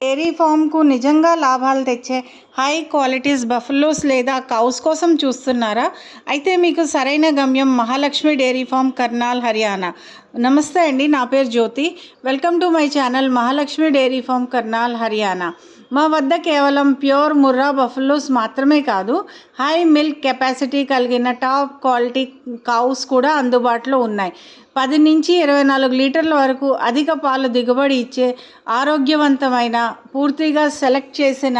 Dairy ఫామ్కు నిజంగా లాభాలు తెచ్చే హై క్వాలిటీస్ బఫెలోస్ లేదా కౌస్ కోసం చూస్తున్నారా? అయితే మీకు సరైన గమ్యం మహాలక్ష్మి డైరీ ఫామ్, కర్నాల్, హర్యానా. నమస్తే అండి, నా పేరు Jyothi. Welcome to my channel Mahalakshmi dairy farm, Karnal, Haryana. మా వద్ద కేవలం ప్యూర్ ముర్రా బఫెలోస్ మాత్రమే కాదు, హై మిల్క్ కెపాసిటీ కలిగిన టాప్ క్వాలిటీ కౌస్ కూడా అందుబాటులో ఉన్నాయి. 10 నుంచి 24 లీటర్ల వరకు అధిక పాలు దిగుబడి ఇచ్చే ఆరోగ్యవంతమైన, పూర్తిగా సెలెక్ట్ చేసిన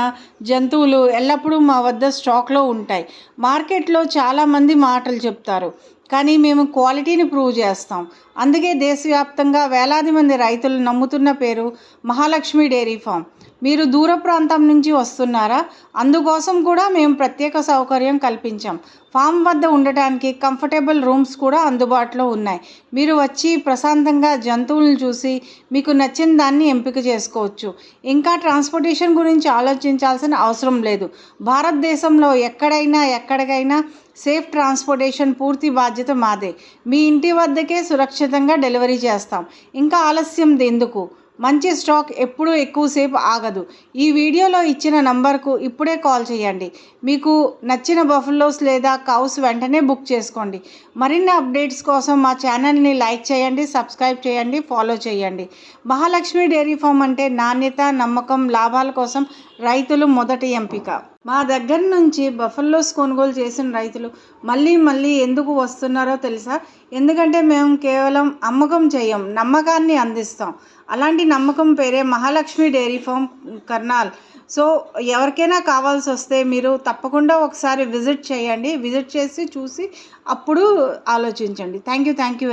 జంతువులు ఎల్లప్పుడూ మా వద్ద స్టాక్లో ఉంటాయి. మార్కెట్లో చాలామంది మాటలు చెప్తారు, కానీ మేము క్వాలిటీని ప్రూవ్ చేస్తాం. అందుకే దేశవ్యాప్తంగా వేలాది మంది రైతులు నమ్ముతున్న పేరు మహాలక్ష్మి డైరీ ఫామ్. మీరు దూర ప్రాంతం నుంచి వస్తున్నారా? అందుకోసం కూడా మేము ప్రత్యేక సౌకర్యం కల్పించాం. ఫామ్ వద్ద ఉండటానికి కంఫర్టబుల్ రూమ్స్ కూడా అందుబాటులో ఉన్నాయి. మీరు వచ్చి ప్రశాంతంగా జంతువులను చూసి మీకు నచ్చిన దాన్ని ఎంపిక చేసుకోవచ్చు. ఇంకా ట్రాన్స్పోర్టేషన్ గురించి ఆలోచించాల్సిన అవసరం లేదు. భారతదేశంలో ఎక్కడికైనా సేఫ్ ట్రాన్స్పోర్టేషన్ పూర్తి బాధ్యత మాదే. మీ ఇంటి వద్దకే సురక్షితంగా డెలివరీ చేస్తాం. ఇంకా ఆలస్యం ఎందుకు? మంచి స్టాక్ ఎప్పుడూ ఎక్కువసేపు ఆగదు. ఈ వీడియోలో ఇచ్చిన నంబర్కు ఇప్పుడే కాల్ చేయండి. మీకు నచ్చిన బఫెలోస్ లేదా కౌస్ వెంటనే బుక్ చేసుకోండి. మరిన్ని అప్డేట్స్ కోసం మా ఛానల్ని లైక్ చేయండి, సబ్స్క్రైబ్ చేయండి, ఫాలో చేయండి. మహాలక్ష్మి డైరీ ఫామ్ అంటే నాణ్యత, నమ్మకం, లాభాల కోసం రైతులు మొదటి ఎంపిక. మా దగ్గర నుంచి బఫెలోస్ కొనుగోలు చేసిన రైతులు మళ్ళీ ఎందుకు వస్తున్నారో తెలుసా? ఎందుకంటే మేము కేవలం అమ్మకం చేయం, నమ్మకాన్ని అందిస్తాం. అలాంటి నమ్మకం పేరే Mahalakshmi dairy farm, Karnal. So ఎవరికైనా కావాల్సి వస్తే మీరు తప్పకుండా ఒకసారి విజిట్ చేయండి. విజిట్ చేసి చూసి అప్పుడు ఆలోచించండి. Thank you.